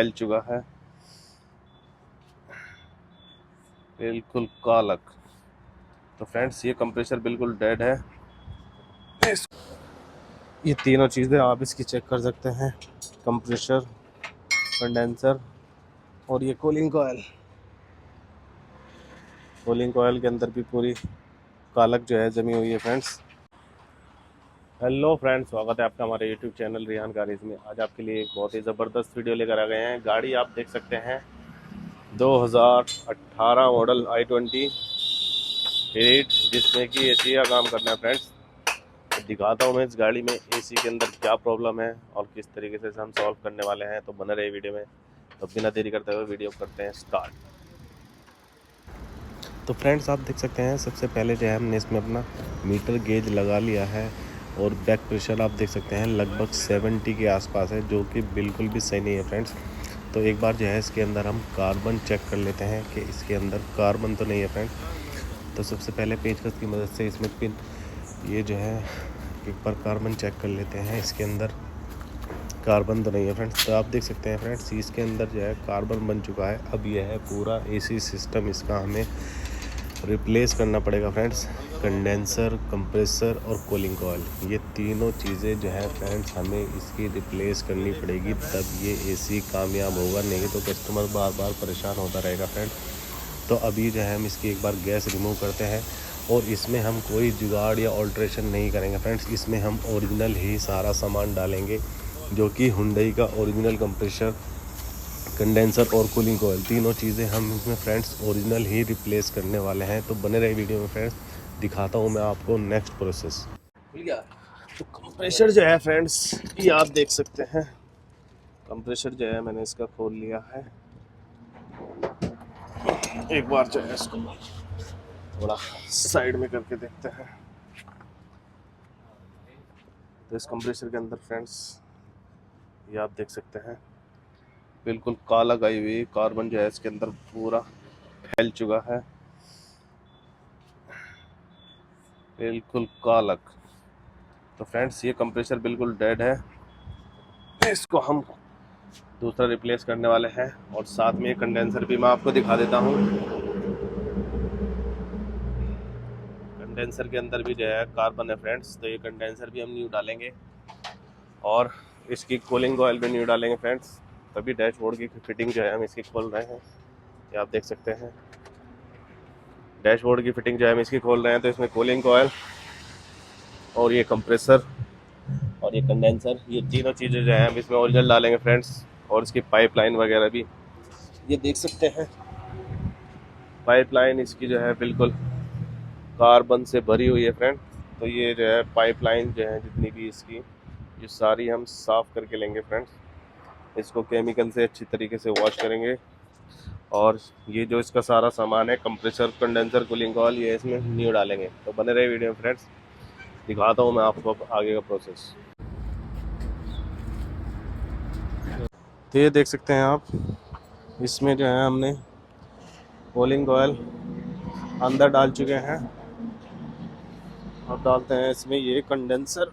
फैल चुका है, बिल्कुल कालक। तो फ्रेंड्स ये कंप्रेसर बिल्कुल डेड है। ये तीनों चीज़ें आप इसकी चेक कर सकते हैं, कंप्रेसर, कंडेंसर और ये कूलिंग कॉयल। कूलिंग कॉयल के अंदर भी पूरी कालक जो है जमी हुई है फ्रेंड्स। हेलो फ्रेंड्स, स्वागत है आपका हमारे यूट्यूब चैनल रिहान कारीज में। आज आपके लिए एक बहुत ही ज़बरदस्त वीडियो लेकर आ गए हैं। गाड़ी आप देख सकते हैं 2018 मॉडल i20 जिसमें कि एसी का काम करना है फ्रेंड्स। तो दिखाता हूँ मैं इस गाड़ी में एसी के अंदर क्या प्रॉब्लम है और किस तरीके से हम सॉल्व करने वाले हैं। तो बने रहे वीडियो में। तो बिना देरी करते हुए वीडियो करते हैं स्टार्ट। तो फ्रेंड्स आप देख सकते हैं सबसे पहले जो है हमने इसमें अपना मीटर गेज लगा लिया है और बैक प्रेशर आप देख सकते हैं लगभग 70 के आसपास है, जो कि बिल्कुल भी सही नहीं है फ्रेंड्स। तो एक बार जो है इसके अंदर हम कार्बन चेक कर लेते हैं कि इसके अंदर कार्बन तो नहीं है फ्रेंड्स। तो सबसे पहले पेचकस की मदद से इसमें पिन ये जो है एक बार कार्बन चेक कर लेते हैं, इसके अंदर कार्बन तो नहीं है फ्रेंड्स। तो आप देख सकते हैं फ्रेंड्स इसके अंदर जो है कार्बन बन चुका है। अब यह है पूरा एसी सिस्टम, इसका हमें रिप्लेस करना पड़ेगा फ्रेंड्स। कंडेंसर, कंप्रेसर और कूलिंग कॉयल, ये तीनों चीज़ें जो है फ्रेंड्स हमें इसकी रिप्लेस करनी पड़ेगी, तब ये एसी कामयाब होगा। नहीं तो कस्टमर बार बार परेशान होता रहेगा फ्रेंड्स। तो अभी जो है हम इसकी एक बार गैस रिमूव करते हैं और इसमें हम कोई जुगाड़ या ऑल्ट्रेशन नहीं करेंगे फ्रेंड्स। इसमें हम ओरिजिनल ही सारा सामान डालेंगे, जो कि हुंडई का ओरिजिनल कंप्रेसर, कंडेंसर और कूलिंग कॉयल, तीनों चीज़ें हम इसमें फ्रेंड्स ओरिजिनल ही रिप्लेस करने वाले हैं। तो बने रहे वीडियो में फ्रेंड्स, दिखाता हूँ मैं आपको नेक्स्ट प्रोसेस। तो कंप्रेसर जो है फ्रेंड्स ये आप देख सकते हैं, कंप्रेसर जो है मैंने इसका खोल लिया है। एक बार जो है इसको थोड़ा साइड में करके देखते हैं। तो इस कंप्रेसर के अंदर फ्रेंड्स ये आप देख सकते हैं बिल्कुल काला गई हुई कार्बन जो है इसके अंदर पूरा फैल चुका है, बिल्कुल कालक। तो फ्रेंड्स ये कंप्रेसर बिल्कुल डेड है। इसको हम दूसरा रिप्लेस करने वाले हैं और साथ में कंडेंसर भी मैं आपको दिखा देता हूँ। कंडेंसर के अंदर भी जो है कार्बन है फ्रेंड्स, तो ये कंडेंसर भी हम न्यू डालेंगे और इसकी कूलिंग कॉयल भी न्यू डालेंगे फ्रेंड्स। तभी डैशबोर्ड की फिटिंग जो है हम इसकी खोल रहे हैं। ये आप देख सकते हैं डैशबोर्ड की फिटिंग जो है हम इसकी खोल रहे हैं। तो इसमें कूलिंग कॉयल और ये कंप्रेसर और ये कंडेंसर, ये तीनों चीज़ें जो है हम इसमें ओरिजिनल डालेंगे फ्रेंड्स। और इसकी पाइपलाइन वगैरह भी ये देख सकते हैं, पाइपलाइन इसकी जो है बिल्कुल कार्बन से भरी हुई है फ्रेंड। तो ये जो है पाइपलाइन जो है जितनी भी इसकी, ये सारी हम साफ़ करके लेंगे फ्रेंड्स। इसको केमिकल से अच्छी तरीके से वॉश करेंगे और ये जो इसका सारा सामान है कंप्रेसर, कंडेंसर, कूलिंग कॉयल, ये इसमें न्यू डालेंगे। तो बने रहे वीडियो में फ्रेंड्स, दिखाता हूँ मैं आपको आगे का प्रोसेस। तो ये देख सकते हैं आप, इसमें जो है हमने कूलिंग कॉयल अंदर डाल चुके हैं। अब डालते हैं इसमें ये कंडेंसर,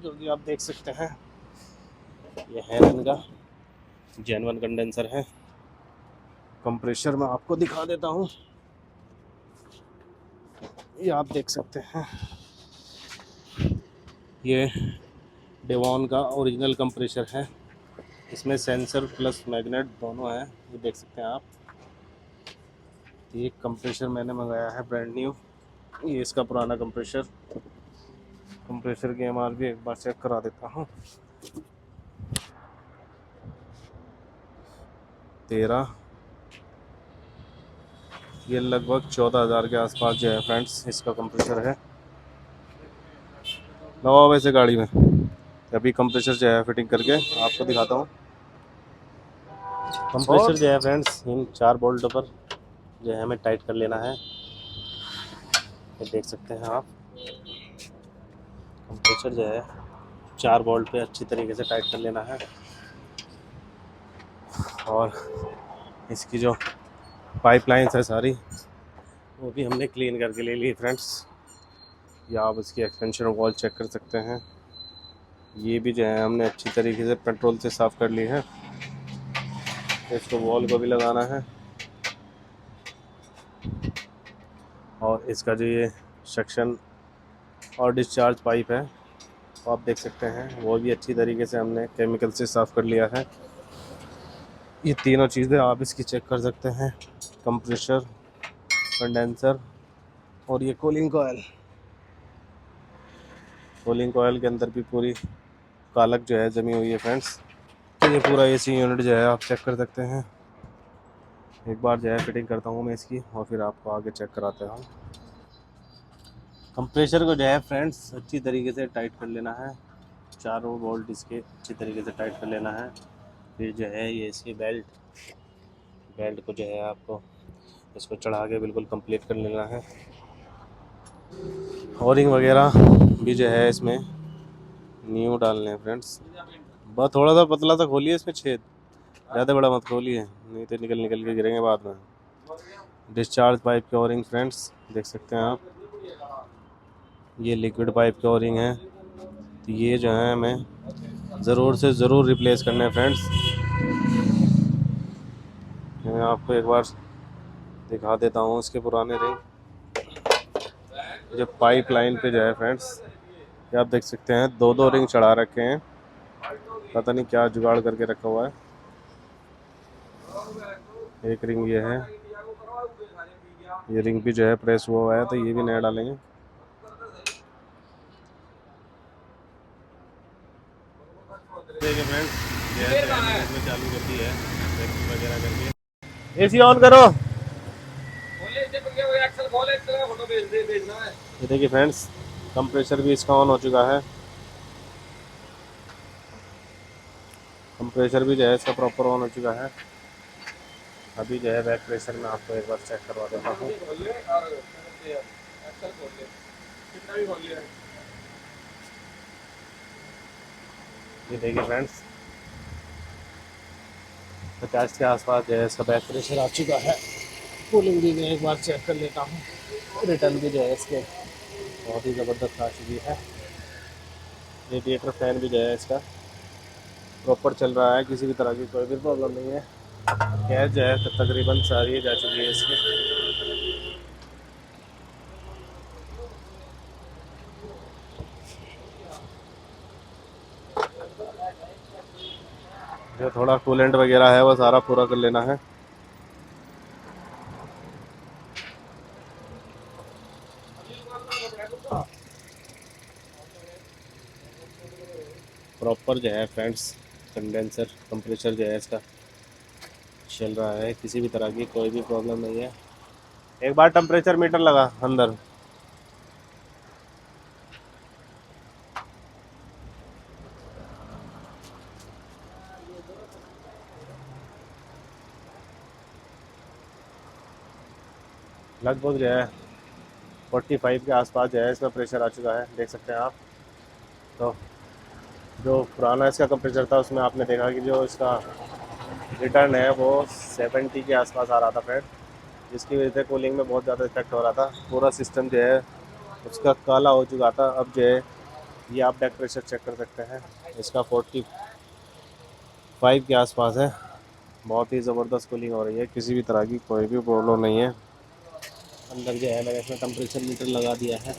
जो कि आप देख सकते हैं ये हैनन का जेनवन कंडेंसर है। कंप्रेसर मैं आपको दिखा देता हूँ, ये आप देख सकते हैं ये डेवॉन का ओरिजिनल कंप्रेसर है। इसमें सेंसर प्लस मैग्नेट दोनों हैं, ये देख सकते हैं आप। ये कंप्रेसर मैंने मंगाया है ब्रांड न्यू, ये इसका पुराना कंप्रेसर की एमआरपी एक बार चेक करा देता हूँ। 13, ये लगभग 14,000 के आसपास जो है फ्रेंड्स इसका कंप्रेसर है। नवा वैसे गाड़ी में अभी कंप्रेसर जो है फिटिंग करके आपको दिखाता हूँ। कंप्रेसर जो है फ्रेंड्स इन 4 बोल्टों पर जो है हमें टाइट कर लेना है, ये देख सकते हैं आप। कंप्रेसर जो है 4 बोल्ट पे अच्छी तरीके से टाइट कर लेना है और इसकी जो पाइपलाइंस है सारी वो भी हमने क्लीन करके ले ली फ्रेंड्स। या आप इसकी एक्सटेंशन वॉल चेक कर सकते हैं, ये भी जो है हमने अच्छी तरीके से पेट्रोल से साफ़ कर ली है। इसको वॉल को भी लगाना है। और इसका जो ये सेक्शन और डिस्चार्ज पाइप है तो आप देख सकते हैं वो भी अच्छी तरीके से हमने केमिकल से साफ़ कर लिया है। ये तीनों चीज़ें आप इसकी चेक कर सकते हैं, कंप्रेशर, कंडेंसर और ये कूलिंग कोयल। कूलिंग कोयल के अंदर भी पूरी कालक जो है जमी हुई है फ्रेंड्स। तो ये पूरा एसी यूनिट जो है आप चेक कर सकते हैं। एक बार जो है फिटिंग करता हूँ मैं इसकी और फिर आपको आगे चेक कराते हूँ। कंप्रेशर को जो है फ्रेंड्स अच्छी तरीके से टाइट कर लेना है, चारों बोल्ट इसके अच्छी तरीके से टाइट कर लेना है। फिर जो है ये इसकी बेल्ट को जो है आपको इसको चढ़ा के बिल्कुल कंप्लीट कर लेना है। ओरिंग वगैरह भी जो है इसमें न्यू डालने हैं फ्रेंड्स। बस थोड़ा सा पतला सा खोलिए इसमें छेद, ज़्यादा बड़ा मत खोलिए नहीं तो निकल के गिरेंगे बाद में। डिस्चार्ज पाइप के ओरिंग फ्रेंड्स देख सकते हैं आप, ये लिक्विड पाइप के ओरिंग है। तो ये जो है हमें ज़रूर से ज़रूर रिप्लेस करना है फ्रेंड्स। मैं आपको एक बार दिखा देता हूँ इसके पुराने रिंग। जो पाइप लाइन पे जो है फ्रेंड्स ये आप देख सकते हैं दो रिंग चढ़ा रखे हैं, पता नहीं क्या जुगाड़ करके रखा हुआ है। एक रिंग ये है, ये रिंग भी जो है प्रेस हुआ है तो ये भी नया डालेंगे। देखिए फ्रेंड्स इसमें चालू कर दी है वगैरह करके। एसी ऑन करो। ये देखिए फ्रेंड्स कंप्रेसर भी इसका ऑन हो चुका है। कंप्रेसर भी जो है इसका प्रॉपर ऑन हो चुका है। अभी जो है बैक प्रेशर में आपको एक बार चेक करवा देता हूँ। ये देखिए फ्रेंड्स 50 के आसपास जो है इसका बैक प्रेशर आ चुका है। कूलिंग भी मैं एक बार चेक कर लेता हूँ। रिटर्न भी जो है इसके बहुत ही ज़बरदस्त आ चुकी है। रेडिएटर फैन भी जो है इसका प्रॉपर चल रहा है, किसी भी तरह की कोई भी प्रॉब्लम नहीं है। गैस जो है तकरीबन सारी जा चुकी है इसकी। जो थोड़ा कूलेंट वगैरह है वो सारा पूरा कर लेना है। प्रॉपर जो है फ्रेंड्स कंडेंसर कंप्रेसर जो है इसका चल रहा है, किसी भी तरह की कोई भी प्रॉब्लम नहीं है। एक बार टेम्परेचर मीटर लगा अंदर। लगभग जो है 45 के आसपास जो है इसका प्रेशर आ चुका है, देख सकते हैं आप। तो जो पुराना इसका कंप्रेसर था उसमें आपने देखा कि जो इसका रिटर्न है वो 70 के आसपास आ रहा था फ्रेंड, जिसकी वजह से कूलिंग में बहुत ज़्यादा इफेक्ट हो रहा था। पूरा सिस्टम जो है उसका काला हो चुका था। अब जो है ये आप बैक प्रेशर चेक कर सकते हैं, इसका 45 के आसपास है। बहुत ही ज़बरदस्त कूलिंग हो रही है, किसी भी तरह की कोई भी प्रॉब्लम नहीं है। अंदर जो है मैंने इसमें टेम्परेचर मीटर लगा दिया है।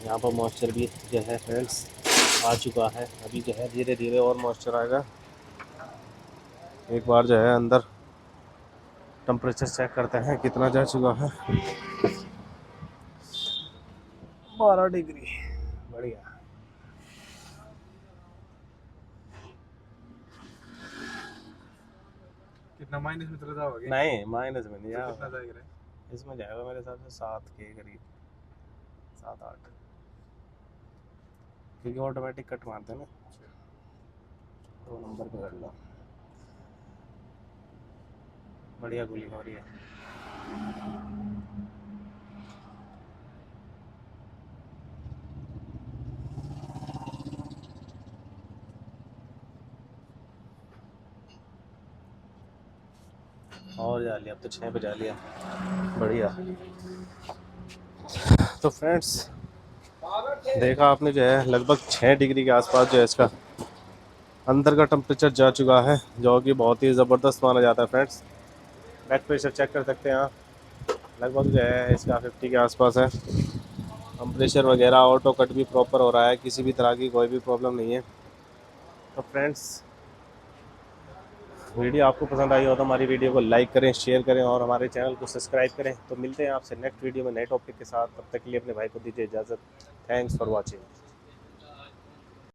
यहाँ पर मॉइस्चर भी जो है फ्रेंड्स आ चुका है। अभी जो है धीरे धीरे और मॉइस्चर आएगा। एक बार जो है अंदर टेम्परेचर चेक करते हैं कितना जा चुका है। 12 डिग्री, बढ़िया। कितना माइनस में चला जाओगे? नहीं माइनस में नहीं कितना जाएगा? इसमें जाएगा मेरे हिसाब से 7 के करीब, 7-8, क्योंकि ऑटोमेटिक कट मारते हैं ना। 2 नंबर पे कर लो, बढ़िया कूलिंग हो रही है। और जा लिया, अब तो 6 पे जा लिया, बढ़िया। तो फ्रेंड्स देखा आपने जो है लगभग 6 डिग्री के आसपास जो है इसका अंदर का टेम्परेचर जा चुका है, जो कि बहुत ही ज़बरदस्त माना जाता है फ्रेंड्स। बैक प्रेशर चेक कर सकते हैं आप, लगभग जो है इसका 50 के आसपास है। कंप्रेशर वगैरह ऑटो कट भी प्रॉपर हो रहा है, किसी भी तरह की कोई भी प्रॉब्लम नहीं है। तो फ्रेंड्स, वीडियो आपको पसंद आई हो तो हमारी वीडियो को लाइक करें, शेयर करें और हमारे चैनल को सब्सक्राइब करें। तो मिलते हैं आपसे नेक्स्ट वीडियो में नए टॉपिक के साथ, तब तक के लिए अपने भाई को दीजिए इजाज़त। Thanks for watching.